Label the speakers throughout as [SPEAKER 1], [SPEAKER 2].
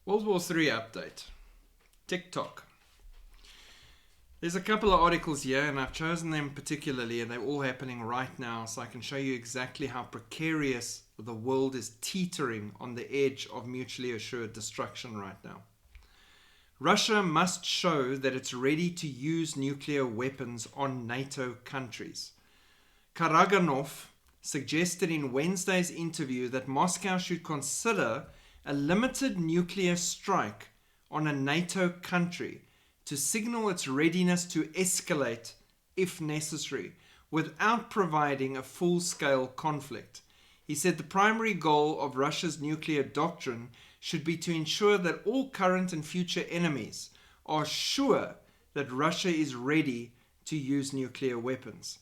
[SPEAKER 1] World War III update. TikTok. There's a couple of articles here, and I've chosen them particularly, and they're all happening right now, so I can show you exactly how precarious the world is teetering on the edge of mutually assured destruction right now. Russia must show that it's ready to use nuclear weapons on NATO countries. Karaganov suggested in Wednesday's interview that Moscow should consider a limited nuclear strike on a NATO country to signal its readiness to escalate if necessary, without providing a full-scale conflict. He said the primary goal of Russia's nuclear doctrine should be to ensure that all current and future enemies are sure that Russia is ready to use nuclear weapons.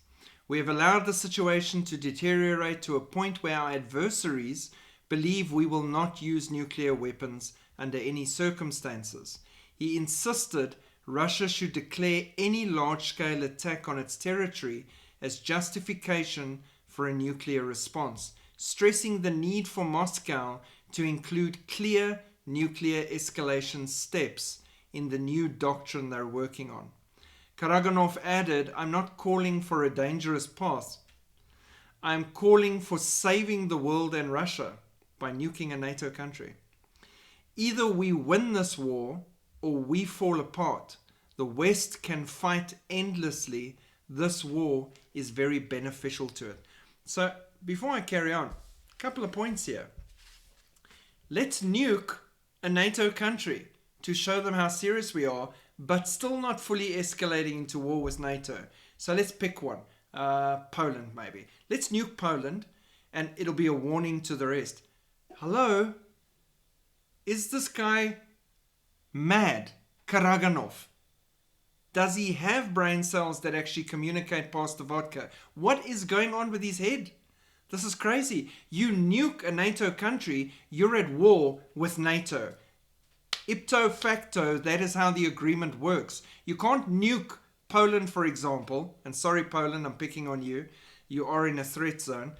[SPEAKER 1] We have allowed the situation to deteriorate to a point where our adversaries believe we will not use nuclear weapons under any circumstances. He insisted Russia should declare any large-scale attack on its territory as justification for a nuclear response, stressing the need for Moscow to include clear nuclear escalation steps in the new doctrine they're working on. Karaganov added, "I'm not calling for a dangerous path. I'm calling for saving the world and Russia by nuking a NATO country. Either we win this war or we fall apart. The West can fight endlessly. This war is very beneficial to it." So before I carry on, a couple of points here. Let's nuke a NATO country to show them how serious we are, but still not fully escalating into war with NATO. So let's pick one. Poland, maybe. Let's nuke Poland, and it'll be a warning to the rest. Hello? Is this guy mad? Karaganov. Does he have brain cells that actually communicate past the vodka? What is going on with his head? This is crazy. You nuke a NATO country, you're at war with NATO. Ipso facto, that is how the agreement works. You can't nuke Poland, for example, and sorry Poland, I'm picking on you. You are in a threat zone.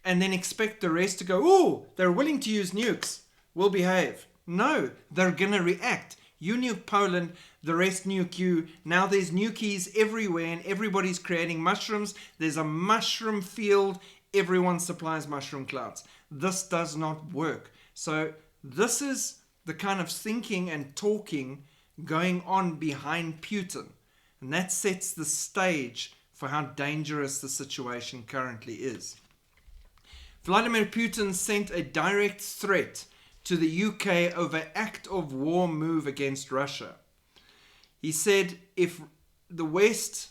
[SPEAKER 1] And then expect the rest to go, "Oh, they're willing to use nukes. We'll behave." No, they're going to react. You nuke Poland, the rest nuke you. Now there's nukies everywhere and everybody's creating mushrooms. There's a mushroom field. Everyone supplies mushroom clouds. This does not work. So this is the kind of thinking and talking going on behind Putin. And that sets the stage for how dangerous the situation currently is. Vladimir Putin sent a direct threat to the UK over act of war move against Russia. He said if the West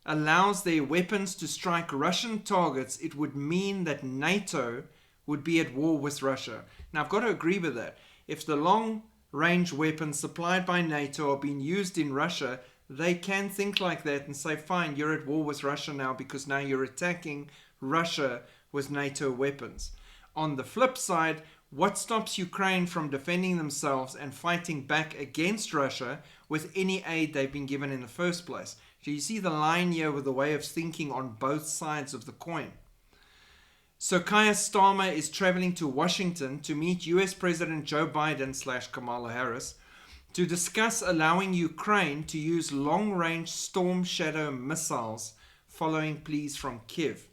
[SPEAKER 1] allows their weapons to strike Russian targets, it would mean that NATO would be at war with Russia. Now, I've got to agree with that. If the long-range weapons supplied by NATO are being used in Russia, they can think like that and say, fine, you're at war with Russia now because now you're attacking Russia with NATO weapons. On the flip side, what stops Ukraine from defending themselves and fighting back against Russia with any aid they've been given in the first place? So you see the line here with the way of thinking on both sides of the coin. So Keir Starmer is traveling to Washington to meet US President Joe Biden / Kamala Harris to discuss allowing Ukraine to use long-range Storm Shadow missiles following pleas from Kiev.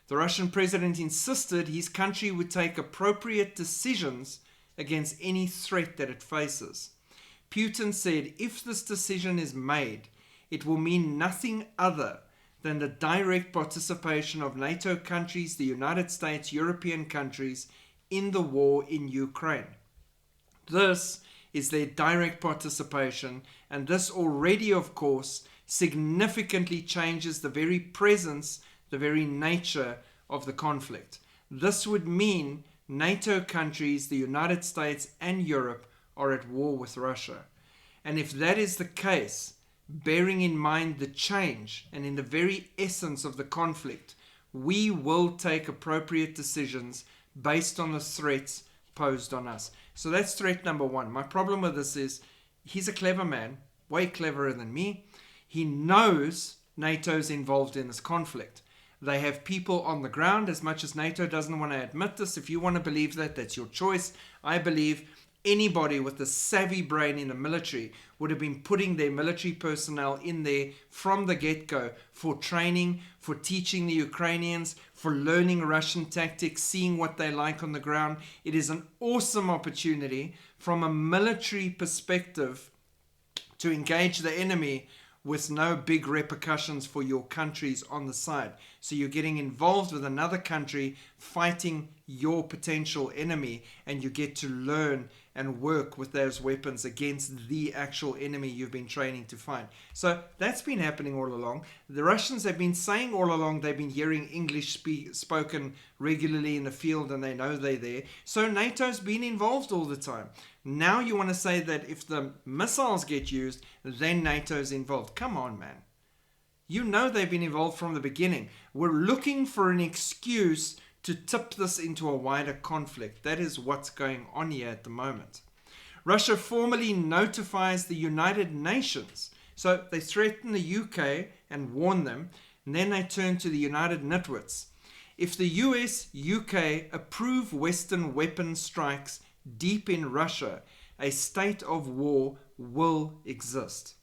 [SPEAKER 1] The Russian president insisted his country would take appropriate decisions against any threat that it faces. Putin said if this decision is made, it will mean nothing other than the direct participation of NATO countries, the United States, European countries in the war in Ukraine. This is their direct participation, and this already, of course, significantly changes the very presence, the very nature of the conflict. This would mean NATO countries, the United States and Europe are at war with Russia. And if that is the case, bearing in mind the change and in the very essence of the conflict, we will take appropriate decisions based on the threats posed on us. So that's threat number one. My problem with this is he's a clever man, way cleverer than me. He knows NATO's involved in this conflict. They have people on the ground, as much as NATO doesn't want to admit this. If you want to believe that, that's your choice. I believe Anybody with a savvy brain in the military would have been putting their military personnel in there from the get-go for training, for teaching the Ukrainians, for learning Russian tactics, seeing what they like on the ground. It is an awesome opportunity from a military perspective to engage the enemy with no big repercussions for your countries on the side. So you're getting involved with another country fighting your potential enemy, and you get to learn and work with those weapons against the actual enemy you've been training to fight. So that's been happening all along. The Russians have been saying all along they've been hearing English spoken regularly in the field, and they know they're there. So NATO's been involved all the time. Now you want to say that if the missiles get used, then NATO's involved. Come on, man. You know they've been involved from the beginning. We're looking for an excuse to tip this into a wider conflict. That is what's going on here at the moment. Russia formally notifies the United Nations. So they threaten the UK and warn them, and then they turn to the United Nitwits. If the US, UK approve Western weapon strikes deep in Russia, a state of war will exist.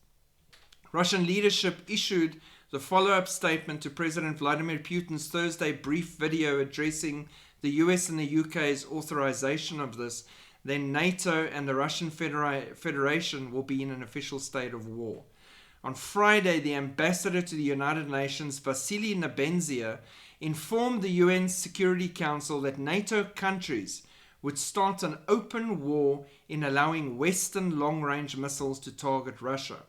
[SPEAKER 1] Russian leadership issued the follow-up statement to President Vladimir Putin's Thursday brief video addressing the US and the UK's authorization of this. Then NATO and the Russian Federation will be in an official state of war. On Friday, the ambassador to the United Nations, Vasily Nebenzia, informed the UN Security Council that NATO countries would start an open war in allowing Western long-range missiles to target Russia.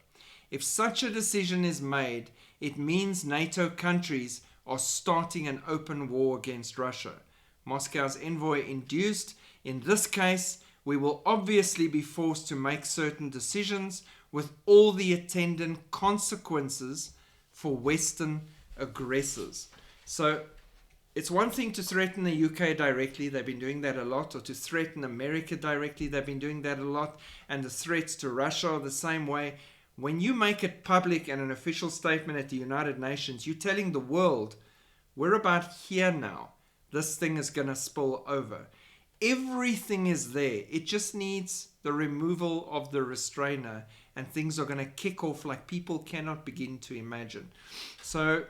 [SPEAKER 1] If such a decision is made, it means NATO countries are starting an open war against Russia. Moscow's envoy induced, in this case, we will obviously be forced to make certain decisions with all the attendant consequences for Western aggressors. So it's one thing to threaten the UK directly, they've been doing that a lot, or to threaten America directly, they've been doing that a lot, and the threats to Russia are the same way. When you make it public and an official statement at the United Nations, you're telling the world, we're about here now. This thing is going to spill over. Everything is there. It just needs the removal of the restrainer, and things are going to kick off like people cannot begin to imagine. So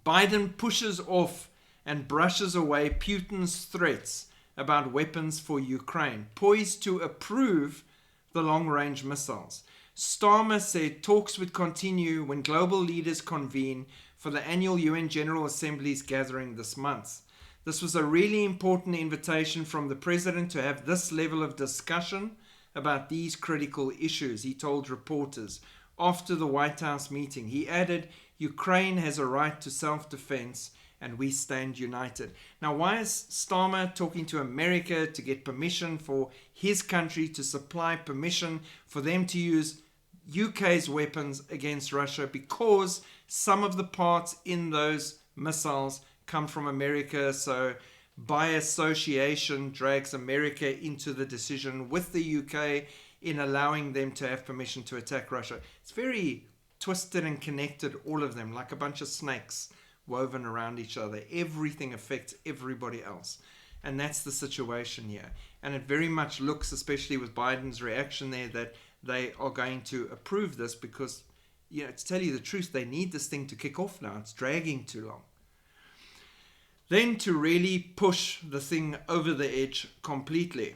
[SPEAKER 1] Biden pushes off and brushes away Putin's threats about weapons for Ukraine, poised to approve the long-range missiles. Starmer said talks would continue when global leaders convene for the annual UN General Assembly's gathering this month. This was a really important invitation from the president to have this level of discussion about these critical issues, he told reporters after the White House meeting. He added, Ukraine has a right to self-defense and we stand united. Now, why is Starmer talking to America to get permission for his country to supply permission for them to use UK's weapons against Russia? Because some of the parts in those missiles come from America, so by association drags America into the decision with the UK in allowing them to have permission to attack Russia. It's very twisted and connected, all of them, like a bunch of snakes woven around each other. Everything affects everybody else. And that's the situation here. And it very much looks, especially with Biden's reaction there, that they are going to approve this because, to tell you the truth, they need this thing to kick off now. It's dragging too long. Then to really push the thing over the edge completely,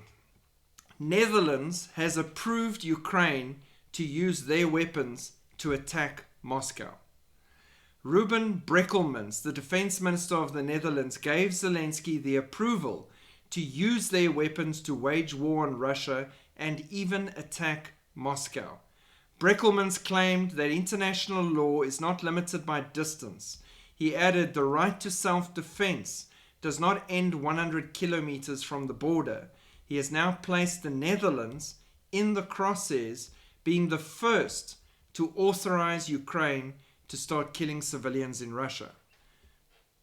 [SPEAKER 1] Netherlands has approved Ukraine to use their weapons to attack Moscow. Ruben Brekelmans, the defense minister of the Netherlands, gave Zelensky the approval to use their weapons to wage war on Russia and even attack Moscow. Brekelmans claimed that international law is not limited by distance. He added, the right to self-defense does not end 100 kilometers from the border. He has now placed the Netherlands in the crosshairs, being the first to authorize Ukraine to start killing civilians in Russia.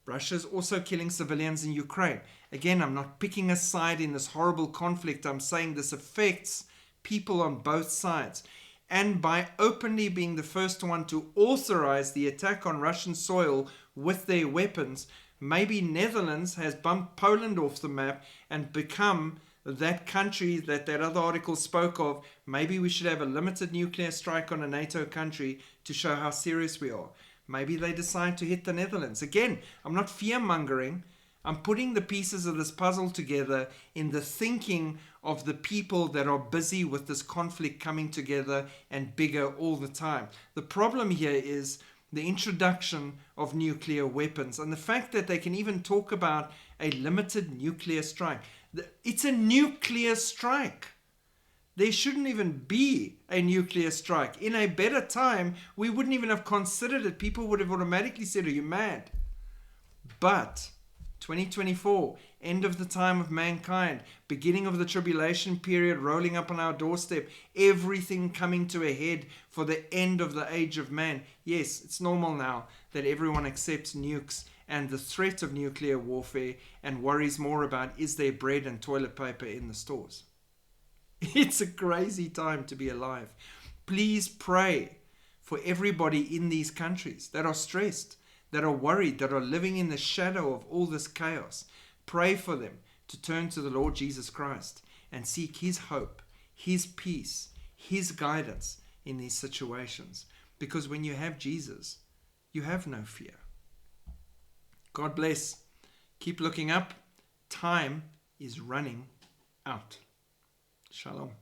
[SPEAKER 1] Russia is also killing civilians in Ukraine. Again, I'm not picking a side in this horrible conflict. I'm saying this affects people on both sides. And by openly being the first one to authorize the attack on Russian soil with their weapons, maybe Netherlands has bumped Poland off the map and become that country that other article spoke of, maybe we should have a limited nuclear strike on a NATO country to show how serious we are. Maybe they decide to hit the Netherlands. Again, I'm not fear-mongering. I'm putting the pieces of this puzzle together in the thinking of the people that are busy with this conflict coming together and bigger all the time. The problem here is the introduction of nuclear weapons and the fact that they can even talk about a limited nuclear strike. It's a nuclear strike. There shouldn't even be a nuclear strike. In a better time, we wouldn't even have considered it. People would have automatically said, are you mad? But 2024, end of the time of mankind, beginning of the tribulation period rolling up on our doorstep, everything coming to a head for the end of the age of man. Yes, it's normal now that everyone accepts nukes and the threat of nuclear warfare and worries more about is there bread and toilet paper in the stores. It's a crazy time to be alive. Please pray for everybody in these countries that are stressed, that are worried, that are living in the shadow of all this chaos. Pray for them to turn to the Lord Jesus Christ and seek His hope, His peace, His guidance in these situations. Because when you have Jesus, you have no fear. God bless. Keep looking up. Time is running out. Shalom.